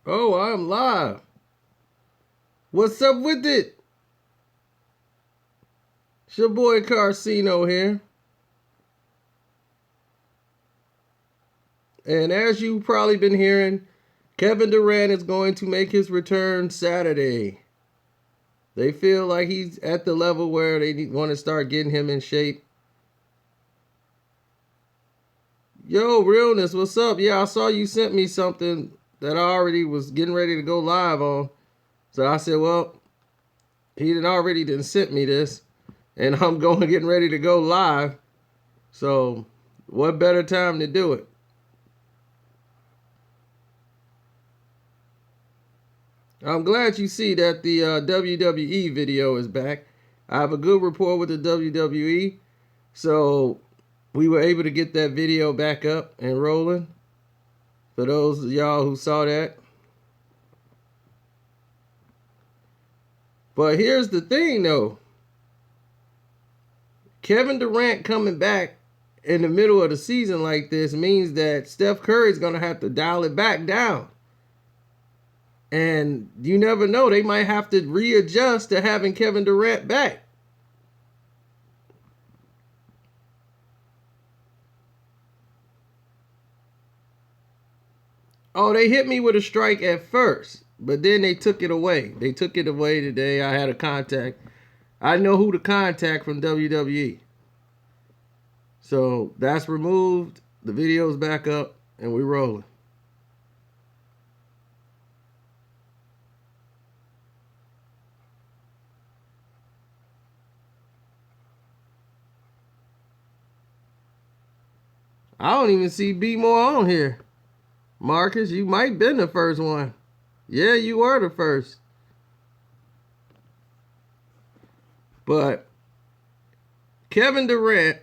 Oh, I'm live. What's up with it? It's your boy Carcino here. And as you've probably been hearing, Kevin Durant is going to make his return Saturday. They feel like he's at the level where they want to start getting him in shape. Yo, Realness, what's up? Yeah, I saw you sent me something that I already was getting ready to go live on. So I said, well, he already sent me this. And I'm getting ready to go live. So what better time to do it? I'm glad you see that the WWE video is back. I have a good rapport with the WWE. So we were able to get that video back up and rolling. For those of y'all who saw that. But here's the thing though. Kevin Durant coming back in the middle of the season like this means that Steph Curry's going to have to dial it back down. And you never know, they might have to readjust to having Kevin Durant back. Oh, they hit me with a strike at first, but then they took it away. They took it away today. I had a contact. I know who to contact from WWE. So that's removed. The video's back up, and we're rolling. I don't even see B more on here. Marcus, you might been the first one. Yeah, you were the first. But Kevin Durant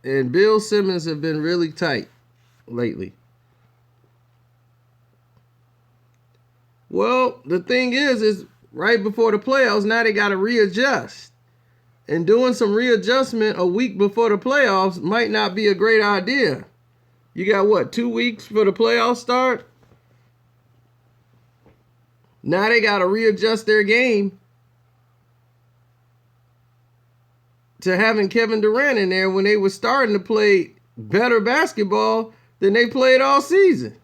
and Bill Simmons have been really tight lately. Well, the thing is right before the playoffs, now they got to readjust. And doing some readjustment a week before the playoffs might not be a great idea. You got what, 2 weeks for the playoffs start? Now they got to readjust their game to having Kevin Durant in there when they were starting to play better basketball than they played all season.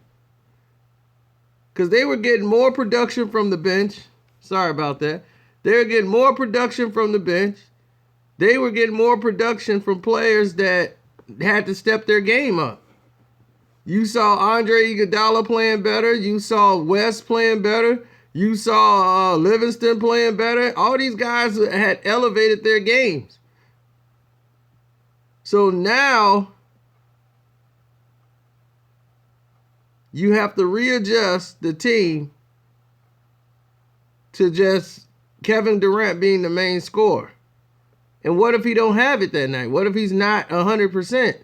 Because they were getting more production from the bench. Sorry about that. They were getting more production from the bench. They were getting more production from players that had to step their game up. You saw Andre Iguodala playing better. You saw West playing better. You saw Livingston playing better. All these guys had elevated their games. So now you have to readjust the team to just Kevin Durant being the main scorer. And what if he don't have it that night? What if he's not 100%?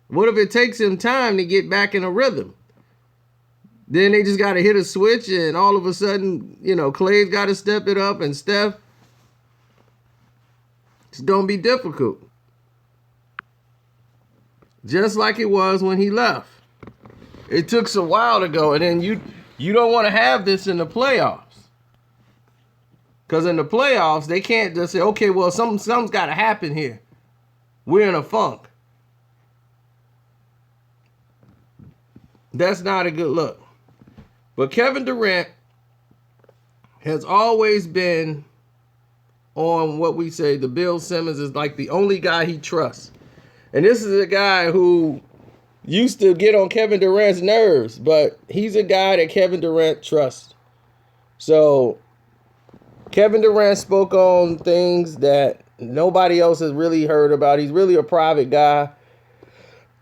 What if it takes him time to get back in a rhythm? Then they just got to hit a switch and all of a sudden, Clay's got to step it up and Steph. It's going to be difficult. Just like it was when he left. It took a while to go, and then you don't want to have this in the playoffs. Because in the playoffs, they can't just say, okay, well, something's got to happen here. We're in a funk. That's not a good look. But Kevin Durant has always been on what we say, the Bill Simmons is like the only guy he trusts. And this is a guy who used to get on Kevin Durant's nerves, but he's a guy that Kevin Durant trusts. So Kevin Durant spoke on things that nobody else has really heard about. He's really a private guy.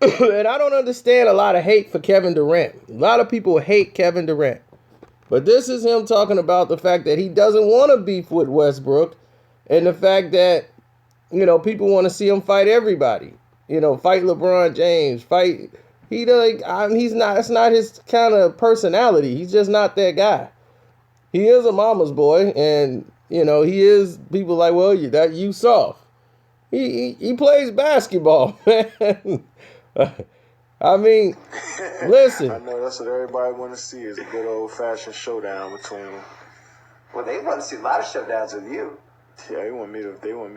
And I don't understand a lot of hate for Kevin Durant. A lot of people hate Kevin Durant. But this is him talking about the fact that he doesn't want to beef with Westbrook. And the fact that, people want to see him fight everybody. Fight LeBron James. It's not his kind of personality. He's just not that guy. He is a mama's boy. And, he is, people like, well, you soft. He plays basketball, man. I mean, listen. I know that's what everybody want to see is a good old-fashioned showdown between them. Well, they want to see a lot of showdowns with you. Yeah, they want me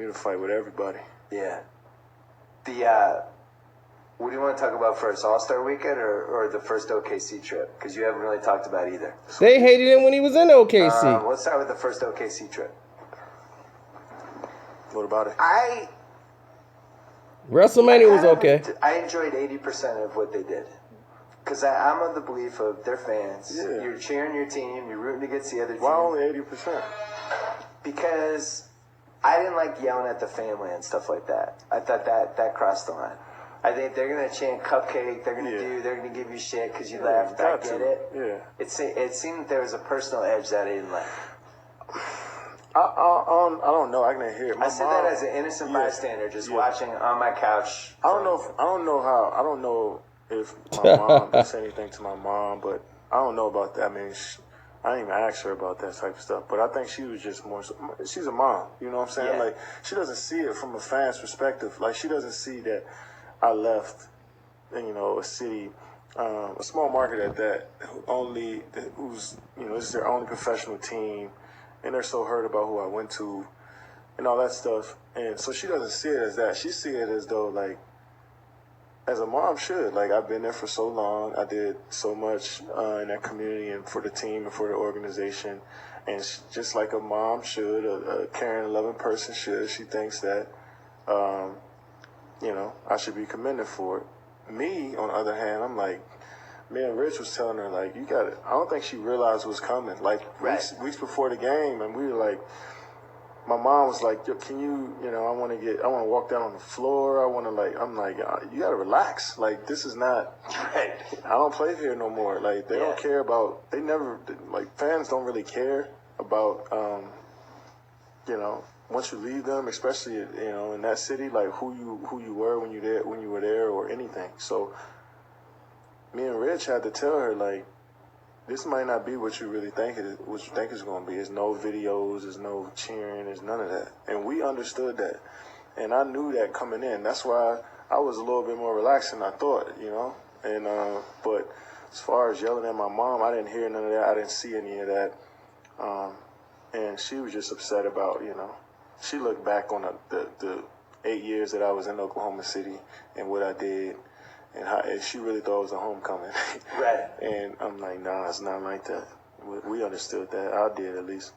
to fight with everybody. Yeah. What do you want to talk about first, All-Star Weekend or the first OKC trip? Because you haven't really talked about either. They hated him when he was in OKC. Let's start with the first OKC trip. What about it? WrestleMania was okay. I enjoyed 80% of what they did. Because I'm of the belief of their fans. Yeah. You're cheering your team. You're rooting against the other team. Why only 80%? Because I didn't like yelling at the family and stuff like that. I thought that crossed the line. I think they're gonna chant cupcake. They're gonna give you shit because you laughed. I get it. Yeah. It seemed there was a personal edge that I didn't like. I don't know. I can hear it. I said that as an innocent bystander, just watching on my couch. I don't know if my mom did say anything to my mom, but I don't know about that. I mean, I didn't even ask her about that type of stuff. But I think she was just more. She's a mom. You know what I'm saying? Yeah. Like she doesn't see it from a fan's perspective. Like she doesn't see that I left, a city, a small market at that, who's this is their only professional team. And they're so hurt about who I went to and all that stuff. And so she doesn't see it as that. She see it as though, like, as a mom should. Like, I've been there for so long. I did so much in that community and for the team and for the organization. And just like a mom should, a caring, loving person should, she thinks that, I should be commended for it. Me, on the other hand, I'm like, me and Rich was telling her, like, you got it. I don't think she realized what was coming. Like, weeks before the game, and we were like, my mom was like, yo, can you, I want to walk down on the floor. I'm like, you got to relax. Like, this is not, I don't play here no more. Like, they don't care about, fans don't really care about, once you leave them, especially, in that city, like, who you were when you were there or anything. So, me and Rich had to tell her, like, this might not be what you really think what you think it's going to be. There's no videos, there's no cheering, there's none of that. And we understood that. And I knew that coming in. That's why I was a little bit more relaxed than I thought, And, but as far as yelling at my mom, I didn't hear none of that. I didn't see any of that. And she was just upset about, she looked back on the 8 years that I was in Oklahoma City and what I did. And she really thought it was a homecoming. Right. And I'm like, nah, it's not like that. We understood that. I did, at least.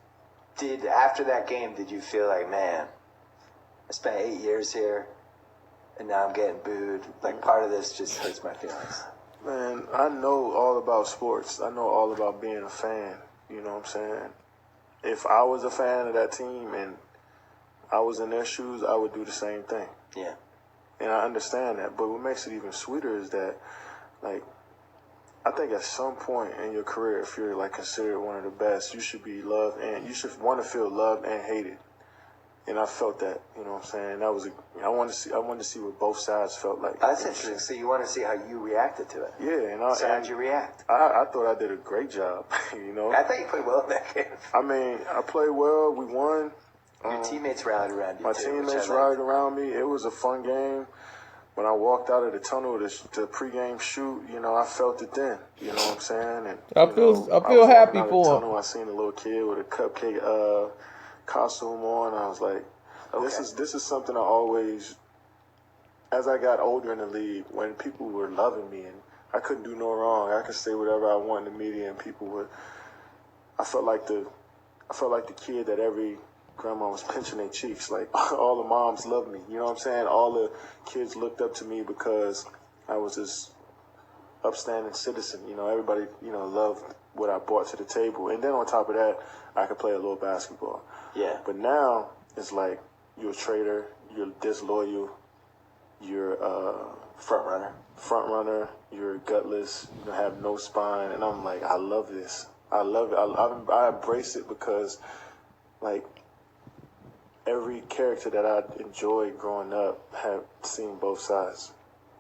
After that game, did you feel like, man, I spent 8 years here, and now I'm getting booed? Like, part of this just hurts my feelings. Man, I know all about sports. I know all about being a fan. You know what I'm saying? If I was a fan of that team and I was in their shoes, I would do the same thing. Yeah. And I understand that, but what makes it even sweeter is that, like, I think at some point in your career, if you're, like, considered one of the best, you should be loved and you should want to feel loved and hated. And I felt that, you know what I'm saying? I wanted to see what both sides felt like. That's interesting. So you want to see how you reacted to it? Yeah, So how'd you react? I thought I did a great job. I thought you played well in that game. I mean, I played well. We won. Your teammates rallied around you. My teammates rallied around me. It was a fun game. When I walked out of the tunnel to pregame shoot, I felt it then. You know what I'm saying? And I feel happy for him. I seen a little kid with a cupcake costume on. I was like, this is something I always, as I got older in the league, when people were loving me and I couldn't do no wrong, I could say whatever I want in the media and people would. I felt like the kid that every grandma was pinching their cheeks. Like, all the moms loved me. You know what I'm saying? All the kids looked up to me because I was this upstanding citizen. Everybody, loved what I brought to the table. And then on top of that, I could play a little basketball. Yeah. But now, it's like, you're a traitor, you're disloyal, you're front runner, you're gutless, you have no spine. And I'm like, I love this. I love it. I embrace it because, like, every character that I enjoyed growing up have seen both sides.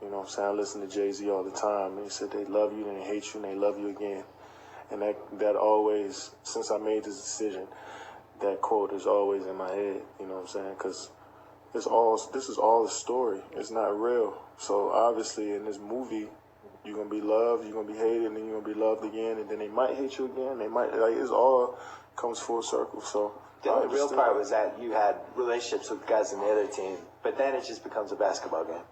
You know what I'm saying? I listen to Jay-Z all the time, and he said they love you, then they hate you, and they love you again. And that always, since I made this decision, that quote is always in my head. You know what I'm saying? Because this is all a story. It's not real. So obviously in this movie, You're gonna be loved, you're gonna be hated, and then you're gonna be loved again, and then they might hate you again. They might, like, it's all comes full circle. So the only real part was that you had relationships with guys on the other team, but then it just becomes a basketball game.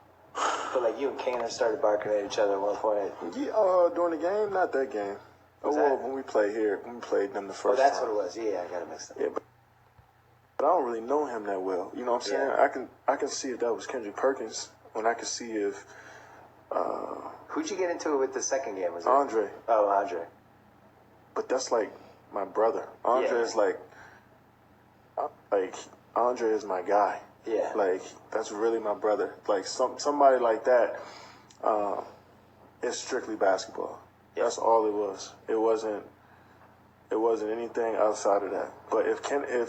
But like you and Kaner started barking at each other at one point. Yeah, during the game, not that game. When we played here, when we played them the first time. Oh, that's what it was. Yeah, I got it mixed up. Yeah, but I don't really know him that well. You know what I'm saying? I can see if that was Kendrick Perkins, and I can see if who'd you get into it with the second game? Was it Andre? Oh, Andre. But that's like my brother. Andre is like Andre is my guy. Yeah. Like that's really my brother. Like somebody like that. It's strictly basketball. Yeah. That's all it was. It wasn't anything outside of that. But if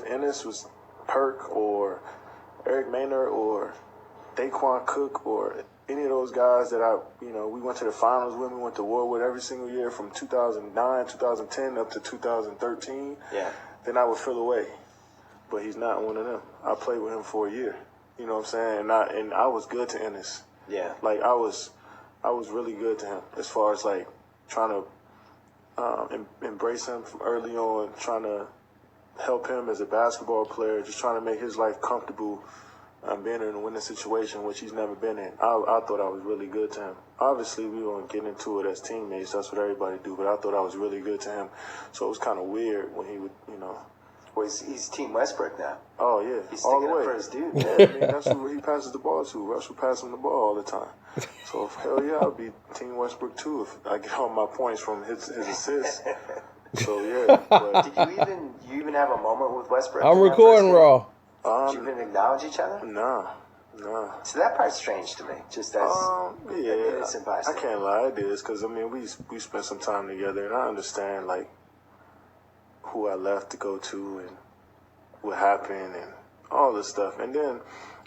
Ennis was Perk or Eric Maynard or Daquan Cook or any of those guys that we went to the finals with, we went to war with every single year from 2009, 2010 up to 2013. Yeah. Then I would feel away. But he's not one of them. I played with him for a year. You know what I'm saying? And I was good to Ennis. Yeah. Like I was really good to him as far as like trying to embrace him from early on, trying to help him as a basketball player, just trying to make his life comfortable, being in a winning situation, which he's never been in. I thought I was really good to him. Obviously, we won't get into it as teammates. That's what everybody do. But I thought I was really good to him. So it was kind of weird when he would, Well, he's Team Westbrook now. Oh, yeah. He's all sticking the way. up for his dude. Yeah, I mean, that's who he passes the ball to. Russ will pass him the ball all the time. So, hell yeah, I'll be Team Westbrook, too, if I get all my points from his assists. So, yeah. But, did you even have a moment with Westbrook? I'm recording, Raw. Did you even acknowledge each other? Nah. So that part's strange to me, just as an innocent bystander. I can't lie, it is, because, I mean, we spent some time together, and I understand, like, who I left to go to and what happened and all this stuff. And then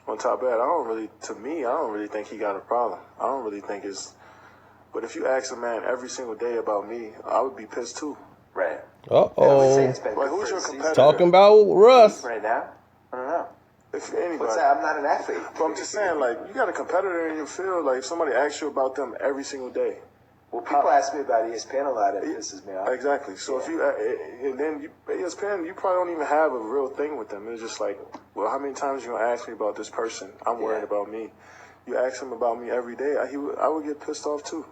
on top of that, I don't really think he got a problem. I don't really think it's, but if you ask a man every single day about me, I would be pissed too. Right. Uh-oh. Like, who's your competitor? Talking about Russ. Right now? I don't know. If anybody. What's that? I'm not an athlete. But I'm just saying, like, you got a competitor in your field, like, if somebody asks you about them every single day. Well, people ask me about ESPN a lot. It pisses me off. Exactly. So if you, and then ESPN, you probably don't even have a real thing with them. It's just like, well, how many times are you going to ask me about this person? I'm worried about me. You ask him about me every day, I would get pissed off too.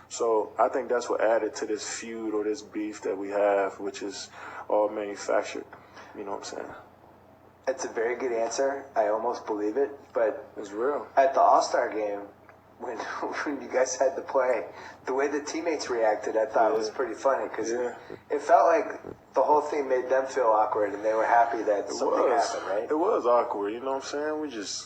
So I think that's what added to this feud or this beef that we have, which is all manufactured. You know what I'm saying? It's a very good answer. I almost believe it, but it's real. At the All-Star game, when you guys had to play, the way the teammates reacted, I thought was pretty funny because it felt like the whole thing made them feel awkward and they were happy that something happened, right? It was awkward, you know what I'm saying?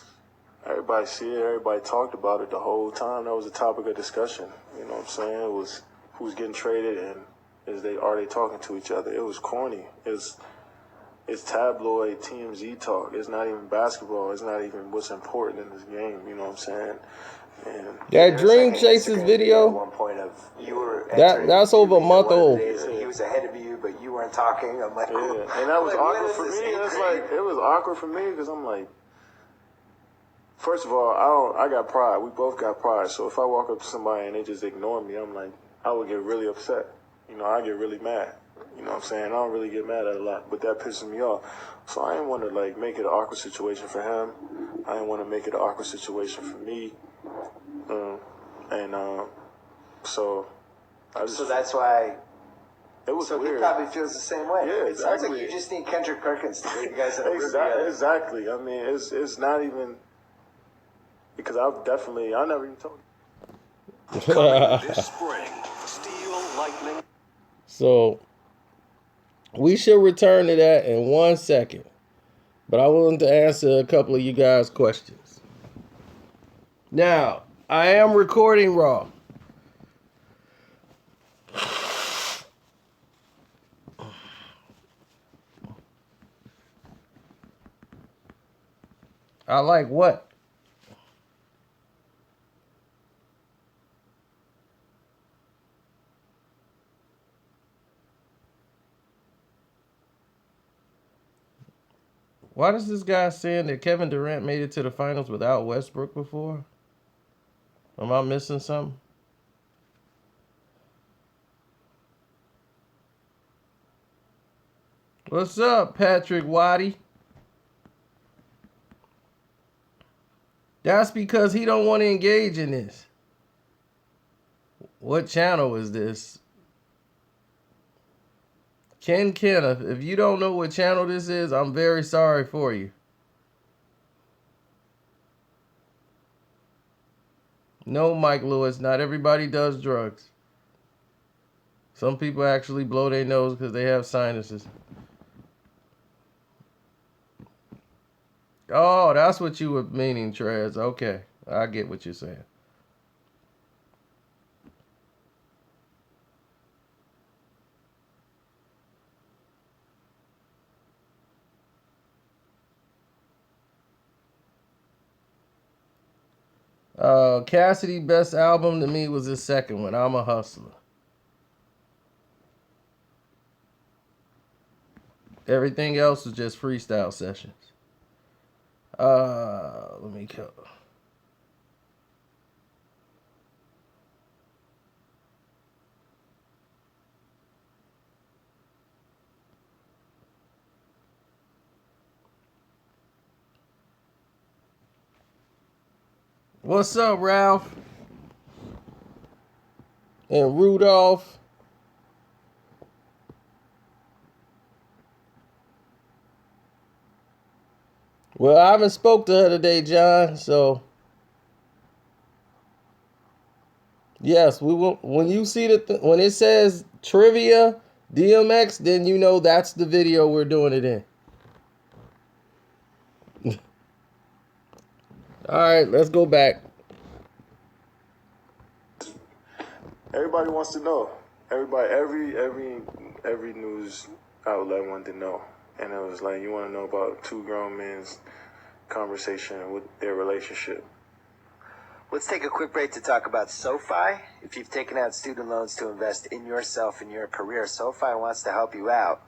Everybody see it, everybody talked about it the whole time. That was a topic of discussion, you know what I'm saying? It was who's getting traded and are they talking to each other? It was corny. It's tabloid TMZ talk. It's not even basketball. It's not even what's important in this game, you know what I'm saying? And that Dream Chasers video, at one point of you were that's over a month old. He was ahead of you, but you weren't talking. I'm like, and that was awkward for me. It's like it was awkward for me because I'm like, first of all, I got pride. We both got pride. So if I walk up to somebody and they just ignore me, I'm like, I would get really upset. I get really mad. You know what I'm saying? I don't really get mad at a lot, but that pisses me off. So I didn't want to like make it an awkward situation for him. I didn't want to make it an awkward situation for me. So that's why it was weird. He probably feels the same way. Yeah, it sounds like you just need Kendrick Perkins to get you guys in a room together. Exactly. I mean, it's not even because I never even told you. This spring, Steel Lightning. So we should return to that in 1 second, but I wanted to answer a couple of you guys' questions. Now, I am recording Raw. I like what? Why does this guy saying that Kevin Durant made it to the finals without Westbrook before? Am I missing something? What's up, Patrick Waddy? That's because he don't want to engage in this. What channel is this? Ken Kenneth, if you don't know what channel this is, I'm very sorry for you. No, Mike Lewis, not everybody does drugs. Some people actually blow their nose because they have sinuses. Oh, that's what you were meaning, Trez. Okay, I get what you're saying. Cassidy best album to me was his second one, I'm a Hustler. Everything else was just freestyle sessions. Let me go. What's up, Ralph? And Rudolph. Well, I haven't spoke to her today, John, so yes, we will. When you see when it says trivia DMX, then you know that's the video we're doing it in. All right, let's go back. Everybody wants to know. Every news outlet wanted to know, and it was like, you want to know about two grown men's conversation with their relationship. Let's take a quick break to talk about SoFi. If you've taken out student loans to invest in yourself and your career, SoFi wants to help you out.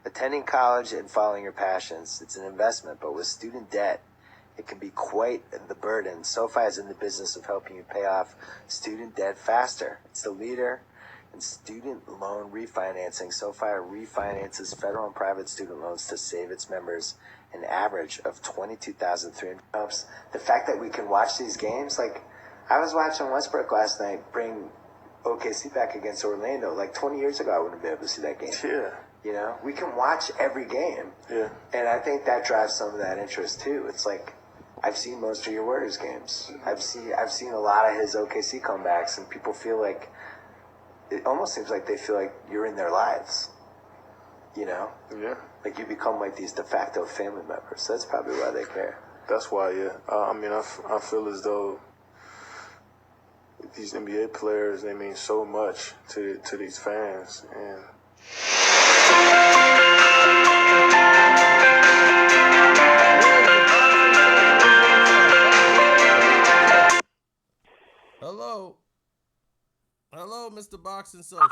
Attending college and following your passions, it's an investment, but with student debt, it can be quite the burden. SoFi is in the business of helping you pay off student debt faster. It's the leader in student loan refinancing. SoFi refinances federal and private student loans to save its members an average of $22,300. The fact that we can watch these games, like I was watching Westbrook last night bring OKC back against Orlando. Like 20 years ago, I wouldn't have been able to see that game. Yeah. You know, we can watch every game. Yeah. And I think that drives some of that interest too. It's like, I've seen most of your Warriors games. I've seen a lot of his OKC comebacks, and people feel like, it almost seems like they feel like you're in their lives. You know? Yeah. Like you become like these de facto family members. So that's probably why they care. That's why, yeah. I feel as though these NBA players, they mean so much to these fans, and Hello, Mr. Boxing Socials.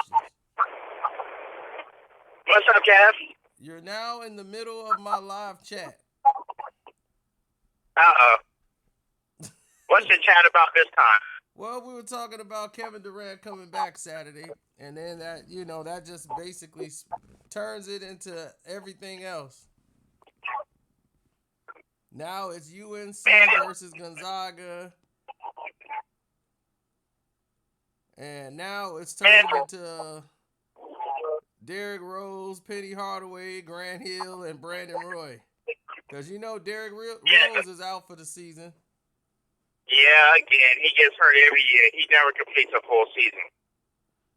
What's up, Kev? You're now in the middle of my live chat. Uh-oh. What's the chat about this time? Well, we were talking about Kevin Durant coming back Saturday, and then that just basically turns it into everything else. Now it's UNC versus Gonzaga. And now it's turned into Derrick Rose, Penny Hardaway, Grant Hill, and Brandon Roy. Because Derrick Rose is out for the season. Yeah, again, he gets hurt every year. He never completes a full season.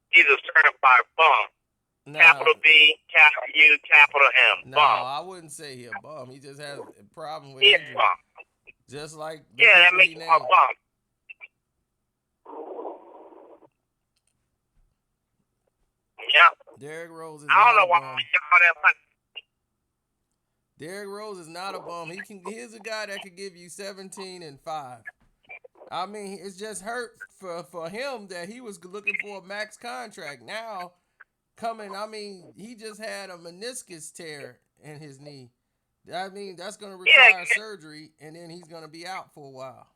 He's a certified bum. Capital B, capital U, capital M. No, Bum. I wouldn't say he a bum. He just has a problem with He's injury. a bum. Just like that makes him a bum. Yeah. Derrick Rose is I don't know not why a bum. y'all that much. Derrick Rose is not a bum. He's a guy that could give you 17 and 5. I mean, it's just hurt for him that he was looking for a max contract. Now, he just had a meniscus tear in his knee. I mean, that's going to require surgery, and then he's going to be out for a while.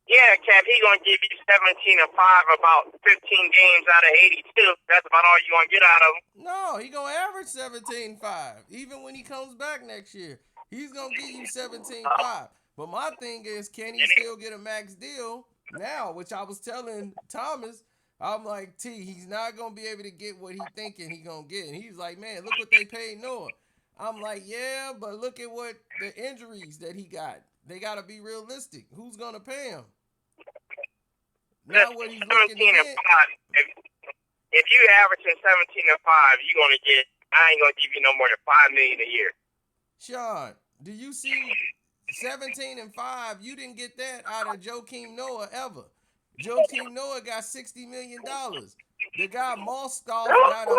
Yeah, Cap, he gonna give you 17 and 5, about 15 games out of 82. That's about all you gonna get out of him. No, he gonna average 17.5. Even when he comes back next year, he's gonna give you 17.5. But my thing is, can he still get a max deal now? Which I was telling Thomas, I'm like, he's not gonna be able to get what he thinking he gonna get. And he's like, man, look what they paid Noah. I'm like, yeah, but look at what the injuries that he got. They gotta be realistic. Who's gonna pay him? Not what he's looking to 17 and get. 5. If you averaging 17 and 5, you're gonna get. I ain't gonna give you no more than $5 million a year. Sean, do you see 17 and 5? You didn't get that out of Joakim Noah ever. Joakim Noah got $60 million. The guy Mostoff got Who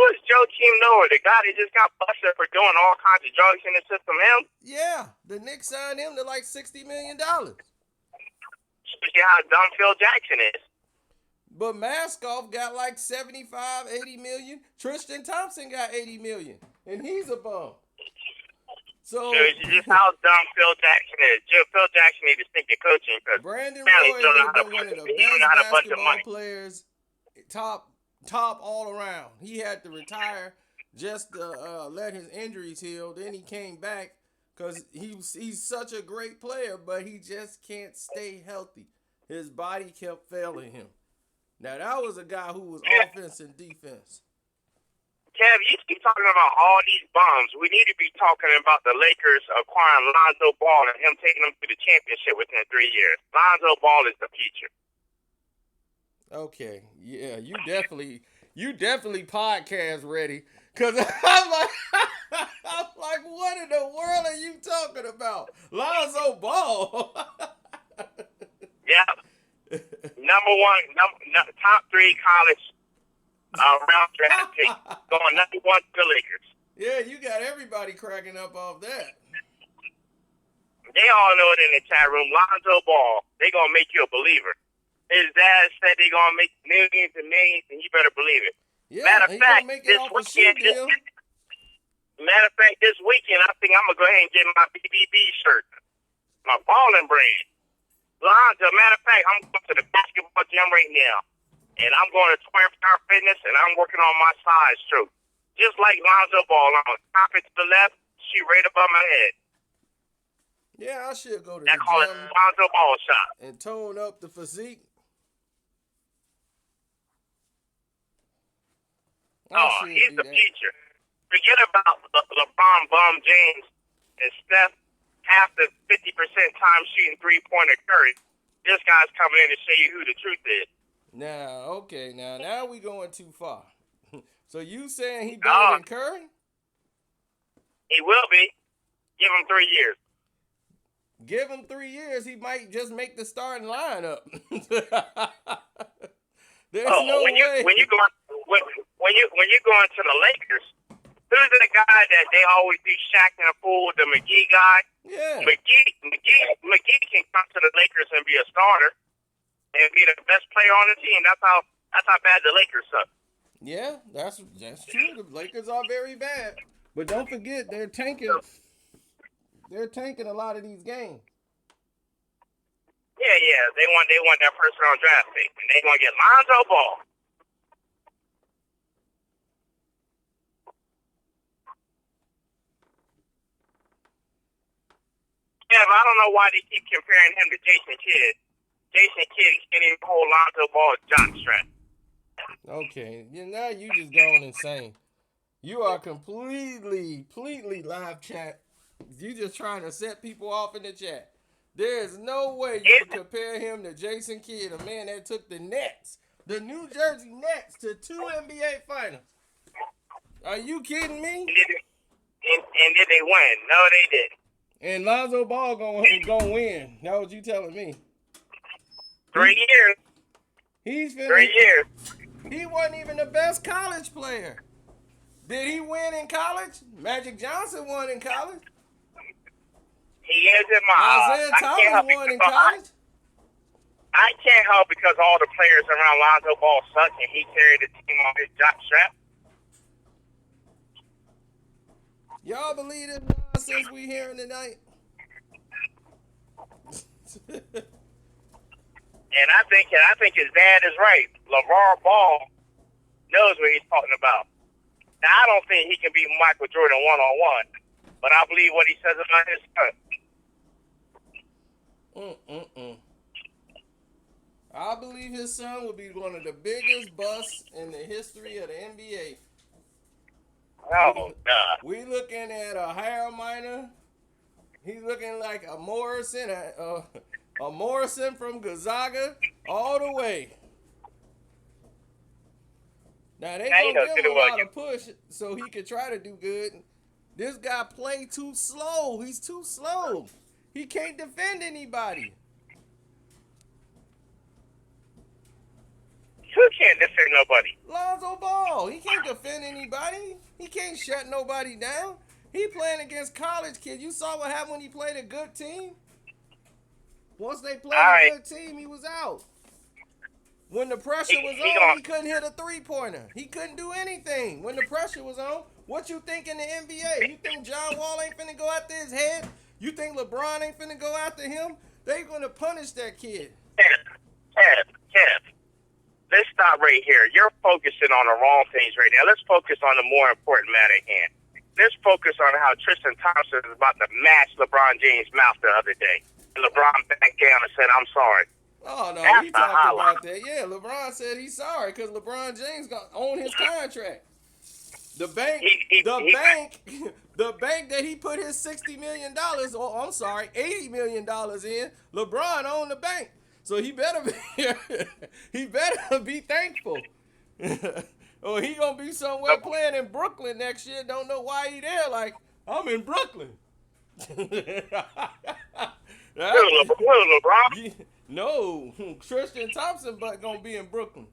is Joakim Noah? The guy that just got busted for doing all kinds of drugs in the system? Him? Yeah, the Knicks signed him to like $60 million. See how dumb Phil Jackson is. But Maskoff got like 75, 80 million. Tristan Thompson got 80 million. And he's a bum. So it's just how dumb Phil Jackson is. Phil Jackson needs to stick to coaching because Brandon Roy would have been one of the best basketball players, top all around. He had to retire just to let his injuries heal. Then he came back because he's such a great player, but he just can't stay healthy. His body kept failing him. Now, that was a guy who was offense and defense. Kev, you keep talking about all these bums. We need to be talking about the Lakers acquiring Lonzo Ball and him taking them to the championship within 3 years. Lonzo Ball is the future. Okay, yeah, you definitely podcast ready. Cause I'm like, what in the world are you talking about? Lonzo Ball. Yeah. Number one, top 3 college round draft pick going number 1 to the Lakers. Yeah, you got everybody cracking up off that. They all know it in the chat room. Lonzo Ball, they gonna make you a believer. His dad said they gonna make millions and millions, and you better believe it. Yeah, matter of fact, this weekend, I think I'm gonna go ahead and get my BBB shirt, my balling brand. Lonzo, matter of fact, I'm going to the basketball gym right now, and I'm going to 24-hour fitness, and I'm working on my size too. Just like Lonzo Ball, I'm top it to the left, shoot right above my head. Yeah, I should go to that the call gym it Lonzo Ball shot. And tone up the physique. He's the future. Forget about LeBron Bum James and Steph. Half the 50% time shooting 3-pointer Curry. This guy's coming in to show you who the truth is. Now we going too far. So you saying he better than Curry? He will be. Give him 3 years. Give him 3 years, he might just make the starting lineup. There's no way. When you go into the Lakers, who's the guy that they always do Shaq and a fool, the McGee guy? Yeah. McGee can come to the Lakers and be a starter and be the best player on the team. That's how bad the Lakers suck. Yeah, that's true. The Lakers are very bad. But don't forget, they're tanking. They're tanking a lot of these games. Yeah. They want that first round draft pick, and they're gonna get Lonzo Ball. Yeah, but I don't know why they keep comparing him to Jason Kidd. Jason Kidd can't even hold Lonzo Ball's jockstrap. Okay, now you just going insane. You are completely live chat. You just trying to set people off in the chat. There is no way you can compare him to Jason Kidd, a man that took the Nets, the New Jersey Nets, to 2 NBA Finals. Are you kidding me? And did they win? No, they didn't. And Lonzo Ball gonna win. That what you telling me? 3 years. He's 3 years. He wasn't even the best college player. Did he win in college? Magic Johnson won in college. He is in my Isaiah Thomas won in college. I can't help because all the players around Lonzo Ball suck and he carried the team on his jockstrap. Y'all believe this nonsense we hearing tonight? And I think his dad is right. LeVar Ball knows what he's talking about. Now, I don't think he can beat Michael Jordan one-on-one, but I believe what he says about his son. I believe his son will be one of the biggest busts in the history of the NBA. Oh, God. We looking at a hair miner. He's looking like a Morrison, a Morrison from Gonzaga, all the way. Now they gonna give him a lot of push so he can try to do good. This guy play too slow. He's too slow. He can't defend anybody. Who can't defend nobody? Lonzo Ball. He can't defend anybody. He can't shut nobody down. He playing against college kids. You saw what happened when he played a good team? Once they played a good team, he was out. When the pressure was on, he couldn't hit a three-pointer. He couldn't do anything when the pressure was on. What you think in the NBA? You think John Wall ain't finna go after his head? You think LeBron ain't finna go after him? They gonna punish that kid. Kev, let's stop right here. You're focusing on the wrong things right now. Let's focus on the more important matter at hand. Let's focus on how Tristan Thompson is about to mash LeBron James' mouth the other day. And LeBron backed down and said, "I'm sorry." Oh, no, we talked about that. Yeah, LeBron said he's sorry because LeBron James got own his contract. The bank, the bank that he put his $60 million, or I'm sorry, $80 million in, LeBron owned the bank. So he better be thankful. Or he gonna be somewhere playing in Brooklyn next year. Don't know why he there. Like, I'm in Brooklyn. LeBron? No, Tristan Thompson but gonna be in Brooklyn.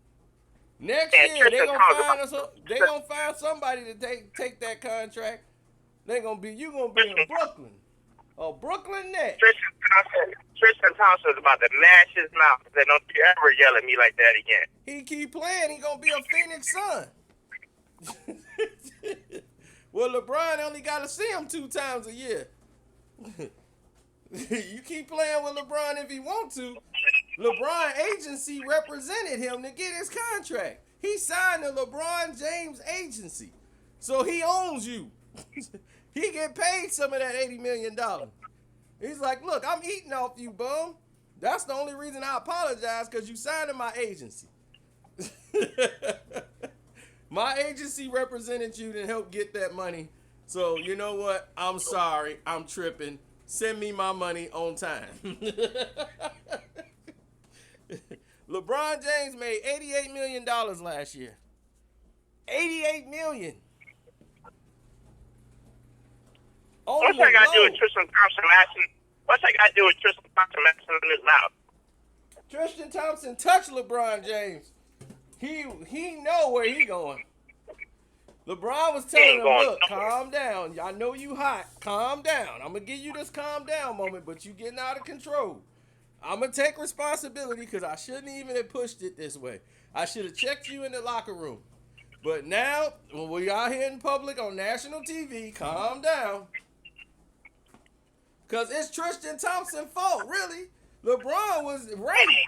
Next year they gonna find somebody to take that contract. You gonna be in Brooklyn. Oh, Brooklyn Nets. Tristan Thompson is about to mash his mouth and say, "Don't you ever yell at me like that again." He keep playing, he gonna be a Phoenix Sun. Well, LeBron only gotta see him 2 times a year. You keep playing with LeBron if he want to. LeBron agency represented him to get his contract. He signed the LeBron James agency. So he owns you. He get paid some of that $80 million. He's like, look, I'm eating off you, bum. That's the only reason I apologize, because you signed in my agency. My agency represented you to help get that money. So you know what? I'm sorry. I'm tripping. Send me my money on time. LeBron James made $88 million last year. $88 million. What's that got to do with Tristan Thompson mashing? What's that got to do with Tristan Thompson mashing in his mouth? Tristan Thompson touched LeBron James. He know where he going. LeBron was telling him, look, calm down. I know you hot. Calm down. I'm going to give you this calm down moment, but you getting out of control. I'm going to take responsibility because I shouldn't even have pushed it this way. I should have checked you in the locker room. But now, when we out here in public on national TV, calm down. Because it's Tristan Thompson's fault, really. LeBron was right.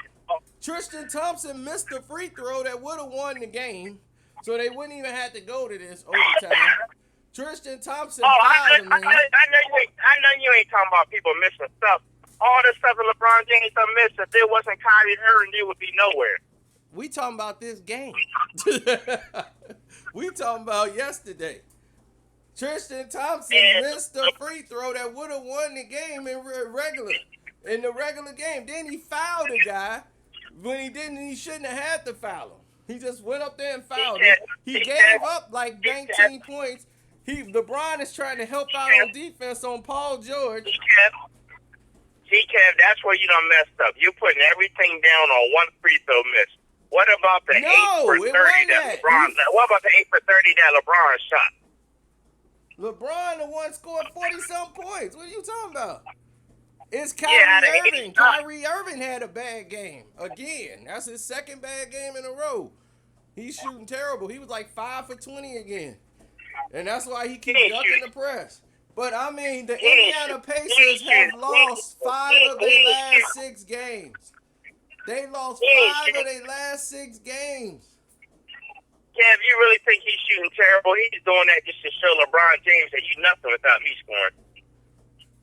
Tristan Thompson missed the free throw that would have won the game. So they wouldn't even have to go to this overtime. Tristan Thompson I know you ain't talking about people missing stuff. All the stuff that LeBron James done missed, if it wasn't Kyrie Irving, you would be nowhere. We talking about this game. We talking about yesterday. Tristan Thompson missed the free throw that would have won the game in the regular game. Then he fouled a guy when he shouldn't have had to foul him. He just went up there and fouled him. He gave up like 19 points. LeBron is trying to help out on defense on Paul George. Kev, that's where you done messed up. You're putting everything down on one free throw miss. What about the 8 for 30 that LeBron? What about the 8 for 30 that LeBron shot? LeBron the one scored 40-some points. What are you talking about? It's Kyrie Irving. Kyrie Irving had a bad game again. That's his second bad game in a row. He's shooting terrible. He was like 5 for 20 again. And that's why he keeps ducking the press. But I mean, the Indiana Pacers have lost 5 of their last 6 games. They lost 5 of their last 6 games. Kev, you really think he's shooting terrible? He's doing that just to show LeBron James that you nothing without me scoring.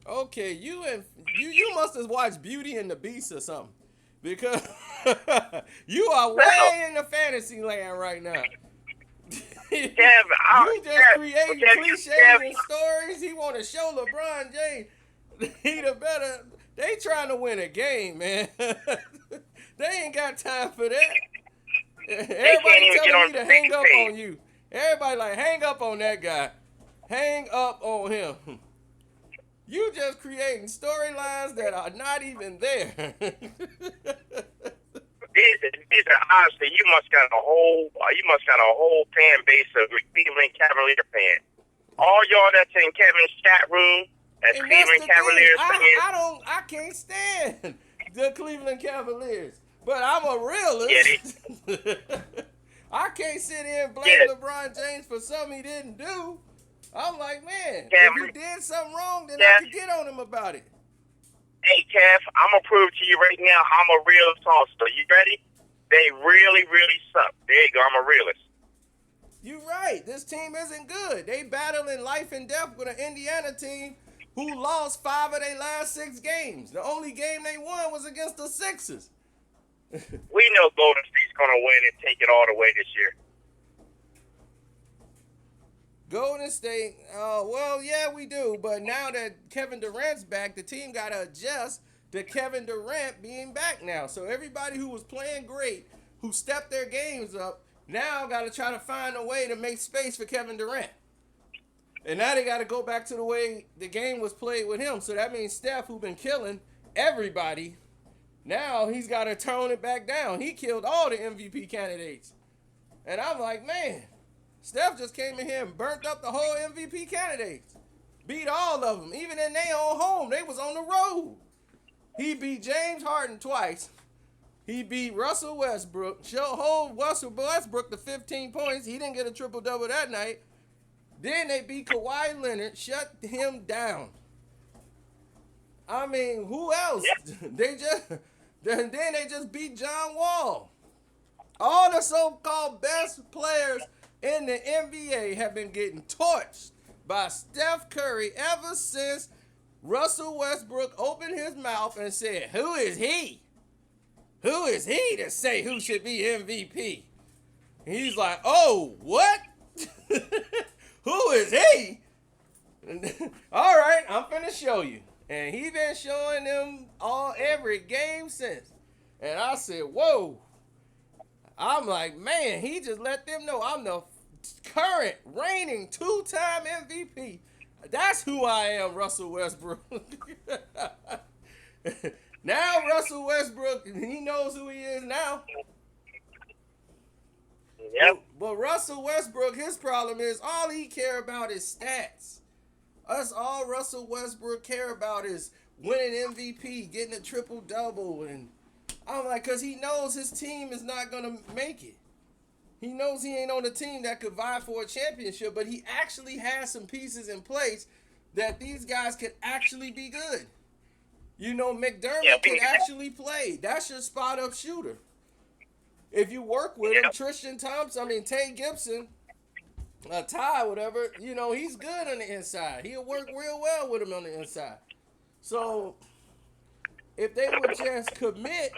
Okay, you must have watched Beauty and the Beast or something, because you are way in the fantasy land right now. You just creating cliches and stories. He want to show LeBron James he the better. They trying to win a game, man. They ain't got time for that. Everybody telling me to hang up on you. Everybody like, hang up on that guy. Hang up on him. You just creating storylines that are not even there. These are honestly, you must got a whole fan base of Cleveland Cavalier fans. All y'all that's in Kevin's chat room, that's Cleveland Cavaliers fans. I can't stand the Cleveland Cavaliers, but I'm a realist. I can't sit here and blame LeBron James for something he didn't do. I'm like, man, if he did something wrong, then I could get on him about it. Hey, Kev, I'm going to prove to you right now I'm a realist also. You ready? They really, really suck. There you go. I'm a realist. You're right. This team isn't good. They battling life and death with an Indiana team who lost 5 of their last 6 games. The only game they won was against the Sixers. We know Golden State's going to win and take it all the way this year. Golden State, well, yeah, we do. But now that Kevin Durant's back, the team got to adjust to Kevin Durant being back now. So everybody who was playing great, who stepped their games up, now got to try to find a way to make space for Kevin Durant. And now they got to go back to the way the game was played with him. So that means Steph, who's been killing everybody, now he's got to tone it back down. He killed all the MVP candidates. And I'm like, man, Steph just came in here and burnt up the whole MVP candidates. Beat all of them. Even in their own home, they was on the road. He beat James Harden twice. He beat Russell Westbrook. Hold Russell Westbrook to 15 points. He didn't get a triple-double that night. Then they beat Kawhi Leonard, shut him down. I mean, who else? They just beat John Wall. All the so-called best players in the NBA have been getting torched by Steph Curry ever since Russell Westbrook opened his mouth and said, who is he? Who is he to say who should be MVP? And he's like, oh, what? Who is he? All right, I'm finna show you. And he been showing them every game since. And I said, whoa. I'm like, man, he just let them know I'm the current reigning 2-time MVP. That's who I am, Russell Westbrook. Now Russell Westbrook, he knows who he is now. Yep. But Russell Westbrook, his problem is all he care about is stats. Us all Russell Westbrook care about is winning MVP, getting a triple-double. And I'm like, because he knows his team is not going to make it. He knows he ain't on a team that could vie for a championship, but he actually has some pieces in place that these guys could actually be good. You know, McDermott could actually play. That's your spot-up shooter. If you work with him, Tristan Thompson, Tay Gibson, Ty, whatever, you know, he's good on the inside. He'll work real well with him on the inside. So, if they would just commit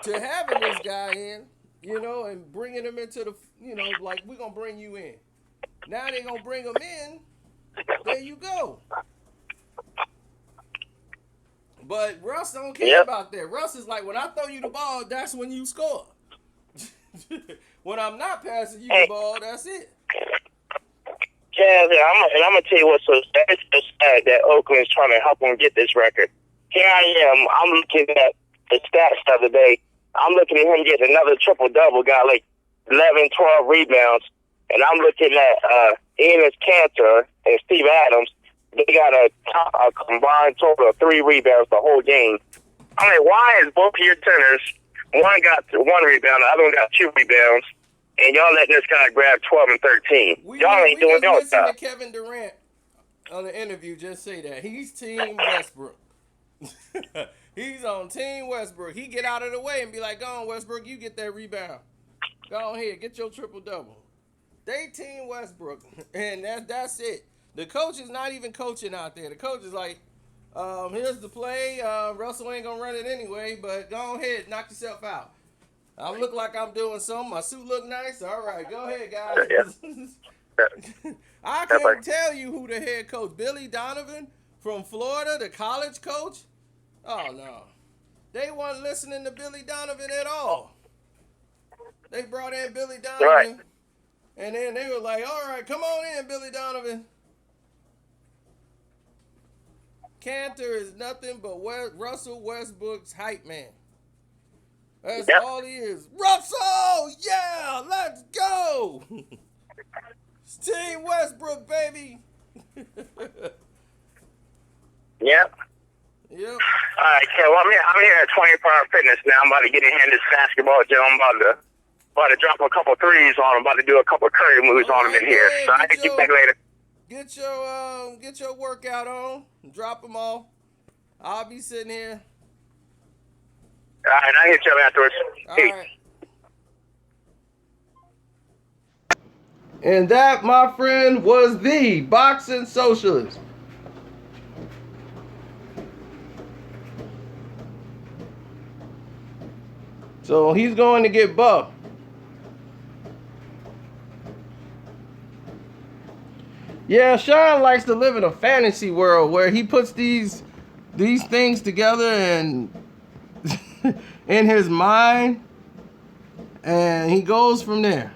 to having this guy in, you know, and bringing him into the, you know, like, we're going to bring you in. Now they're going to bring him in. There you go. But Russ don't care about that. Russ is like, when I throw you the ball, that's when you score. When I'm not passing you the ball, that's it. Kev, I'm going to tell you what's so sad that Oakland's trying to help them get this record. Here I am. I'm looking at the stats the other day. I'm looking at him getting another triple-double, got like 11, 12 rebounds. And I'm looking at Enes Kanter and Steve Adams. They got a combined total of 3 rebounds the whole game. I'm like, why is both of your centers, one got 1 rebound, the other one got 2 rebounds, and y'all letting this guy grab 12 and 13? Y'all ain't doing your job. Listen to Kevin Durant on the interview just say that. He's Team Westbrook. He's on Team Westbrook. He get out of the way and be like, go on, Westbrook, you get that rebound. Go on here, get your triple-double. They Team Westbrook, and that's it. The coach is not even coaching out there. The coach is like, here's the play. Russell ain't going to run it anyway, but go ahead, knock yourself out. I look like I'm doing something. My suit look nice. All right, go ahead, guys. I couldn't tell you who the head coach. Billy Donovan from Florida, the college coach? Oh, no. They weren't listening to Billy Donovan at all. They brought in Billy Donovan, Right. and then they were like, all right, come on in, Billy Donovan. Cantor is nothing but Russell Westbrook's hype man. That's all he is. Russell, yeah, let's go. It's Team Westbrook, baby. Yep. Yep. All right, Ken. Well, I'm here at 24 Hour Fitness now. I'm about to get in here in this basketball gym. I'm about to drop a couple threes on him. About to do a couple Curry moves on him in here. So I can get back later. Get your workout on. Drop them off. I'll be sitting here. All right, I'll hit you up afterwards. All right. And that, my friend, was the boxing socialist. So he's going to get bucked. Yeah, Sean likes to live in a fantasy world where he puts these things together and in his mind, and he goes from there.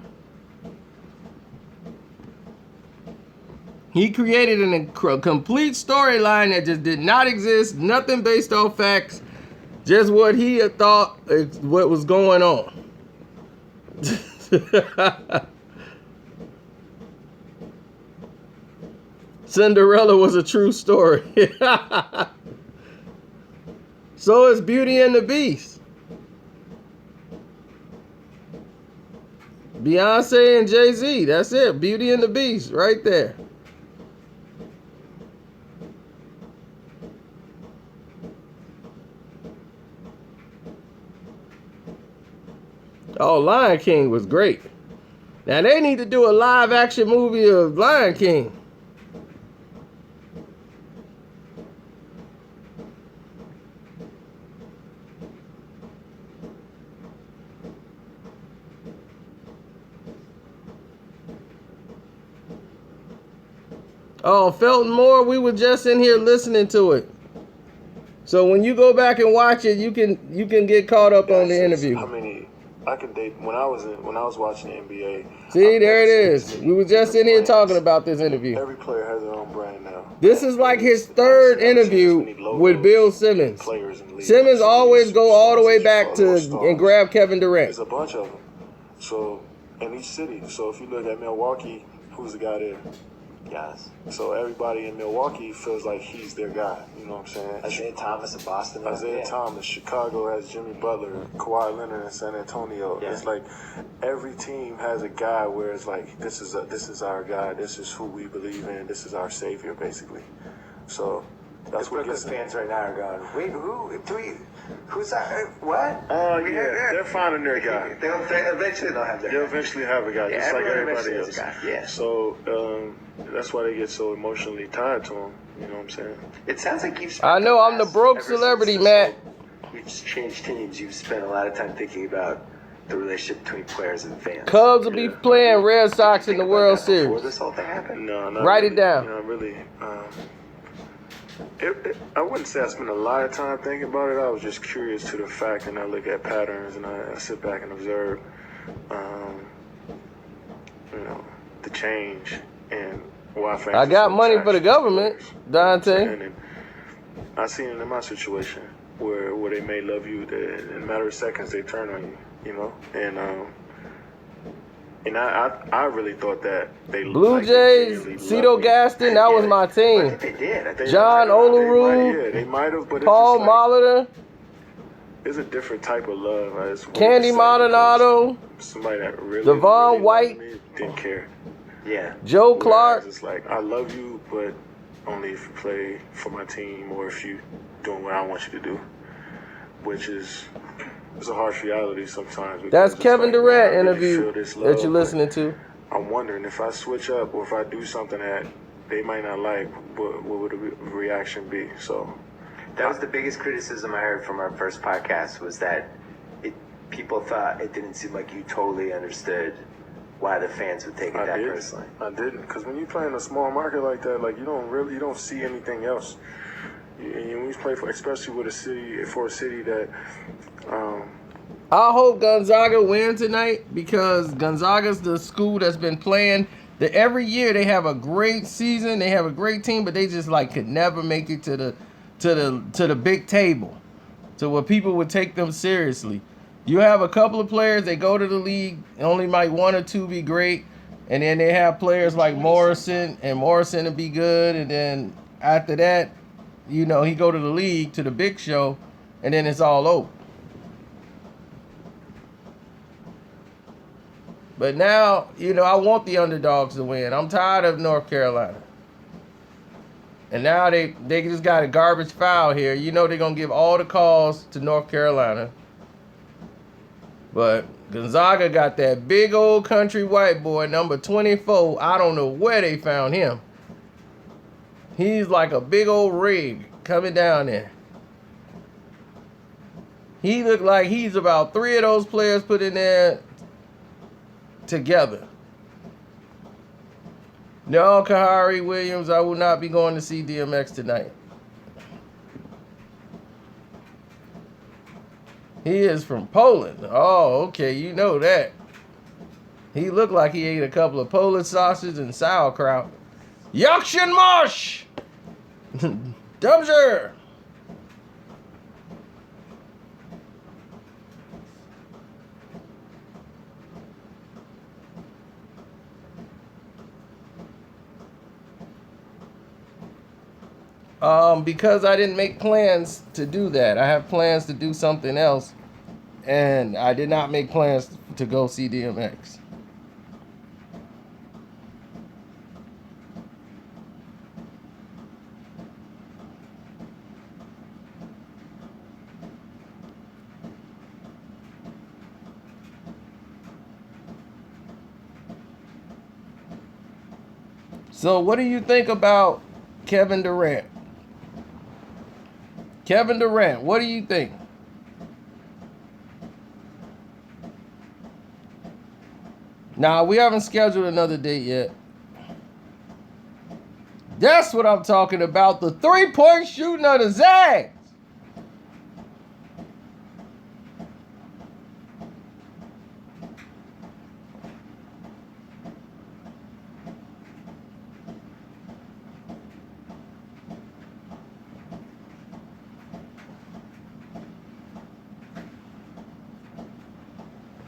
He created a complete storyline that just did not exist, nothing based on facts, just what he had thought what was going on. Cinderella was a true story. So is Beauty and the Beast. Beyonce and Jay-Z, that's it. Beauty and the Beast, right there. Oh, Lion King was great. Now they need to do a live action movie of Lion King. Oh, Felton Moore, we were just in here listening to it. So when you go back and watch it, you can get caught up on the interview. How many? I can date when I was watching the NBA. See, there it is. We were just in here talking about this interview. Every player has their own brand now. This is like his third interview with Bill Simmons. Simmons always go all the way back to and grab Kevin Durant. There's a bunch of them. So in each city. So if you look at Milwaukee, who's the guy there? Guys. So everybody in Milwaukee feels like he's their guy. You know what I'm saying? Isaiah Thomas in Boston. Isaiah Thomas. Chicago has Jimmy Butler. Kawhi Leonard in San Antonio. Yeah. It's like every team has a guy where it's like this is our guy. This is who we believe in. This is our savior, basically. So that's the what Brooklyn gets fans right now are going, wait, who's that? What? Oh, yeah. They're finding their guy. Eventually they'll have their They'll guy. eventually have a guy, Yeah, just like everybody eventually else. has a guy. Yeah. So that's why they get so emotionally tied to him. You know what I'm saying? It sounds like you've I know, I'm the broke celebrity, Matt. You've changed teams. You've spent a lot of time thinking about the relationship between players and fans. Cubs will be playing Red Sox in the World Before Series. this whole thing happened? No, not Write really. it down. You know, really. I wouldn't say I spent a lot of time thinking about it. I was just curious to the fact, and I look at patterns, and I sit back and observe, the change and why fans. I got money for the government, Dante. And I seen it in my situation where they may love you, in a matter of seconds they turn on you, you know, and I really thought that they Blue Jays, Cito Gaston, that was my I team. think they did. John Olerud, they might have, but Paul it's just Molitor, it's a different type of love. It's weird Candy to say Maldonado, because somebody that really, Devon really White, loved me didn't care. Yeah. Joe Clark. Whereas it's like I love you, but only if you play for my team or if you doing what I want you to do, which is it's a harsh reality sometimes. That's It's Kevin like, man, Durant I really interview feel this that love, you're but listening to. I'm wondering if I switch up or if I do something that they might not like, what would the reaction be? So that was the biggest criticism I heard from our first podcast, was that people thought it didn't seem like you totally understood why the fans would take it that personally. I didn't, because when you play in a small market like that, like you don't see anything else. And when you play for, especially with a city that. I hope Gonzaga win tonight, because Gonzaga's the school that's been playing. Every year they have a great season, they have a great team, but they just like could never make it to the big table, to where people would take them seriously. You have a couple of players, they go to the league, only might one or two be great, and then they have players like Morrison, and Morrison will be good, and then after that, you know, he go to the league, to the big show, and then it's all over. But now, you know, I want the underdogs to win. I'm tired of North Carolina. And now they just got a garbage foul here. You know they're going to give all the calls to North Carolina. But Gonzaga got that big old country white boy, number 24. I don't know where they found him. He's like a big old rig coming down there. He looked like he's about 3 of those players put in there together. No, Kahari Williams, I will not be going to see DMX tonight. He is from Poland. Oh, okay, you know that. He looked like he ate a couple of Polish sausages and sauerkraut. Yakshin Mosh! Dumsher! Because I didn't make plans to do that. I have plans to do something else, and I did not make plans to go see DMX. So what do you think about Kevin Durant? Kevin Durant, what do you think? Nah, we haven't scheduled another date yet. That's what I'm talking about. The 3-point shooting of the Zags.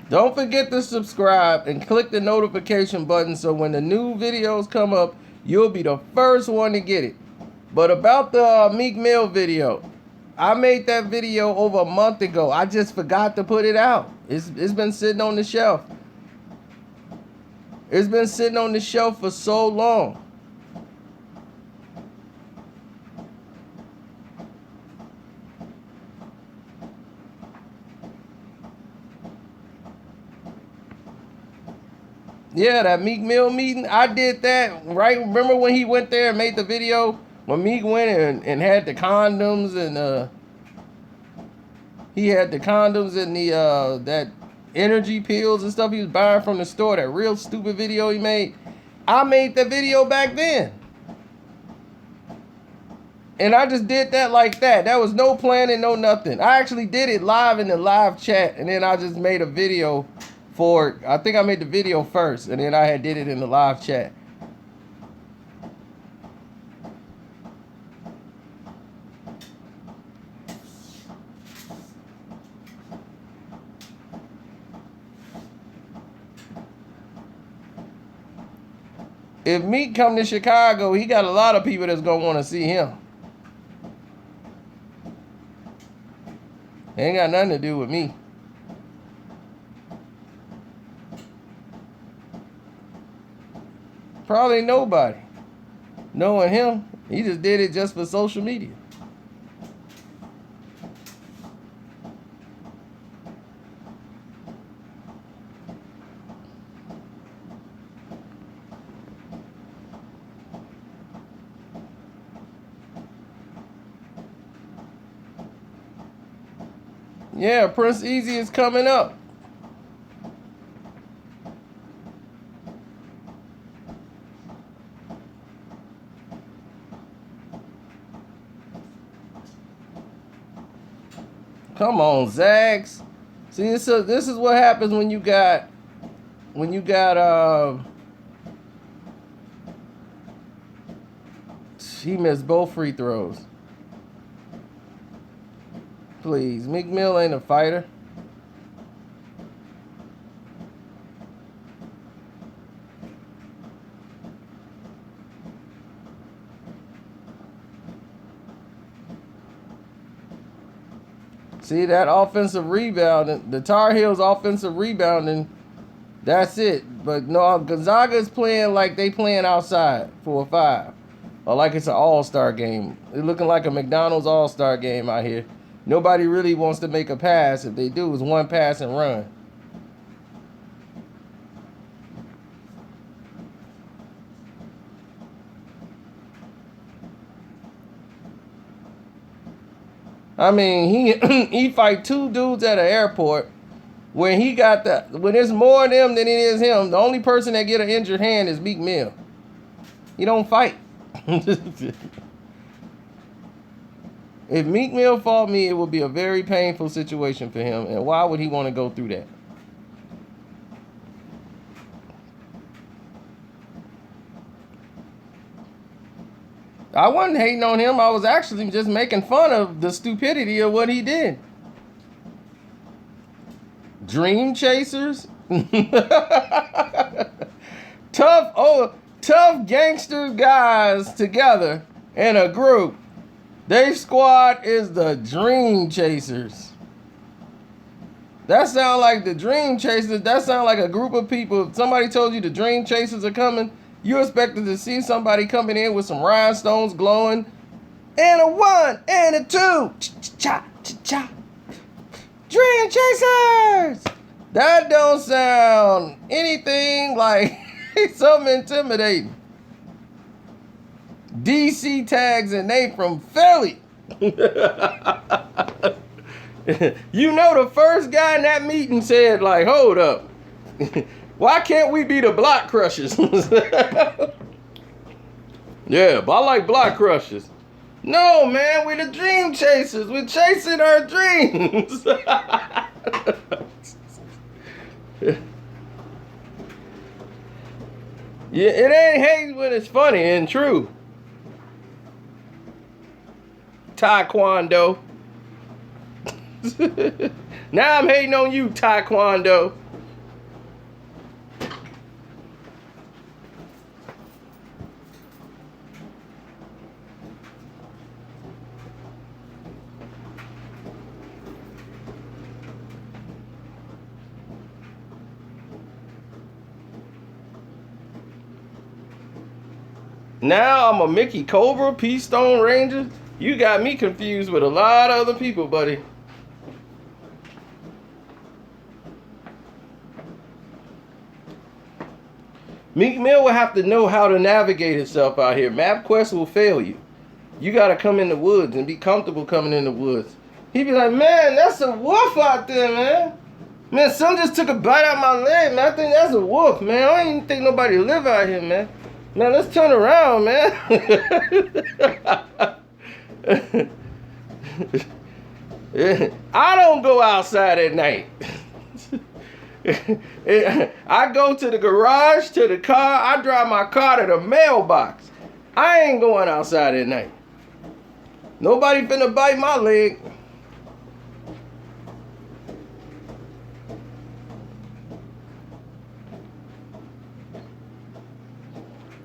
Don't forget to subscribe and click the notification button so when the new videos come up, you'll be the first one to get it. But about the Meek Mill video, I made that video over a month ago. I just forgot to put it out. It's been sitting on the shelf. It's been sitting on the shelf for so long. Yeah, that Meek Mill meeting, I did that, right? Remember when he went there and made the video? When Meek went and had the condoms and he had the condoms and the that energy pills and stuff he was buying from the store, that real stupid video he made. I made that video back then. And I just did that like that. That was no planning, no nothing. I actually did it live in the live chat, and then I just made a video for it. I think I made the video first, and then I did it in the live chat. If Meek come to Chicago, he got a lot of people that's gonna want to see him. It ain't got nothing to do with me. Probably nobody. Knowing him, He just did it just for social media. Yeah, Prince Easy is coming up. Come on, Zags. See, this is what happens when you got he missed both free throws. Please, Meek Mill ain't a fighter. See that offensive rebound, the Tar Heels offensive rebounding, that's it. But no, Gonzaga is playing like they playing outside for a 5. Or like it's an all-star game. It's looking like a McDonald's all-star game out here. Nobody really wants to make a pass. If they do, it's one pass and run. I mean, he fight 2 dudes at an airport when it's more of them than it is him. The only person that get an injured hand is Meek Mill. He don't fight. If Meek Mill fought me, it would be a very painful situation for him. And why would he want to go through that? I wasn't hating on him. I was actually just making fun of the stupidity of what he did. Dream chasers? Tough gangster guys together in a group. Their squad is the Dream Chasers. That sound like the Dream Chasers. That sound like a group of people. If somebody told you the Dream Chasers are coming, you expected to see somebody coming in with some rhinestones glowing. And a 1 and a 2. Cha-cha. Dream Chasers. That don't sound anything like something intimidating. DC tags and they from Philly. You know, the first guy in that meeting said, like, hold up. Why can't we be the block crushers? Yeah, but I like block crushers. No, man, we're the dream chasers. We're chasing our dreams. Yeah, it ain't hate when it's funny and true. Taekwondo. Now I'm hating on you, Taekwondo. Now I'm a Mickey Cobra, P Stone Ranger. You got me confused with a lot of other people, buddy. Meek Mill will have to know how to navigate itself out here. MapQuest will fail you. You got to come in the woods and be comfortable coming in the woods. He be like, man, that's a wolf out there, man. Man, some just took a bite out my leg, man. I think that's a wolf, man. I don't even think nobody live out here, man. Man, let's turn around, man. I don't go outside at night. I go to the garage, to the car. I drive my car to the mailbox. I ain't going outside at night. Nobody finna bite my leg.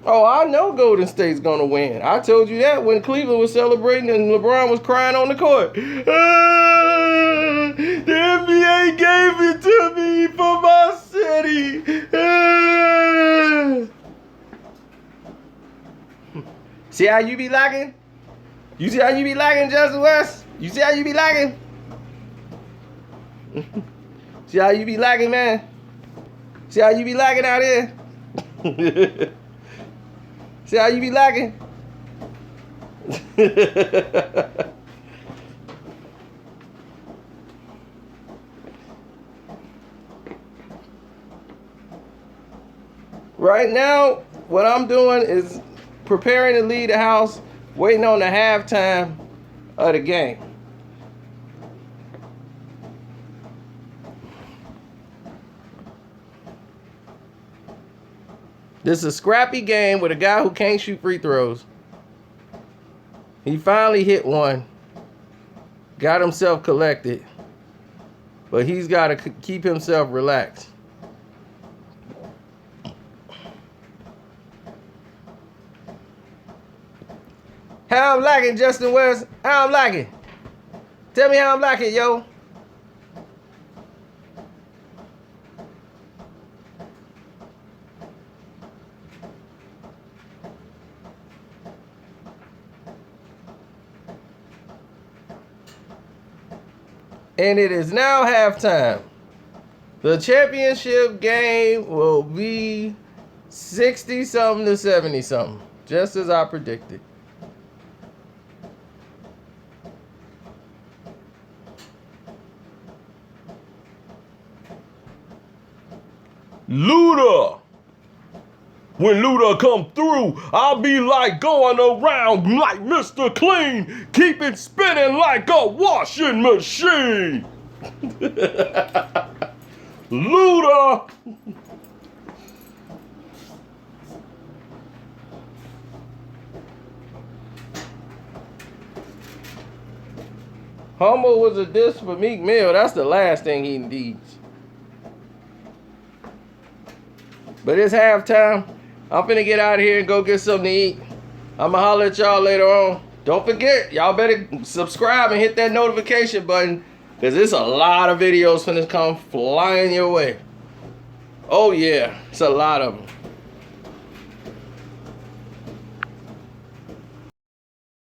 Oh, I know Golden State's gonna win. I told you that when Cleveland was celebrating and LeBron was crying on the court. The NBA gave it to me for my city. See how you be lagging? You see how you be lagging, Justin West? You see how you be lagging? See how you be lagging, man? See how you be lagging out here? See how you be lagging? Right now, what I'm doing is preparing to leave the house, waiting on the halftime of the game. This is a scrappy game with a guy who can't shoot free throws. He finally hit one, got himself collected, but he's got to keep himself relaxed. How I'm liking, Justin West? How I'm liking? Tell me how I'm liking, yo. And it is now halftime. The championship game will be 60-something to 70-something, just as I predicted. Luda! When Luda come through, I'll be like going around like Mr. Clean, keep it spinning like a washing machine. Luda! Humble was a diss for Meek Mill. That's the last thing he needs. But it's halftime. I'm finna get out of here and go get something to eat. I'ma holler at y'all later on. Don't forget, y'all better subscribe and hit that notification button, because there's a lot of videos finna come flying your way. Oh yeah, it's a lot of them.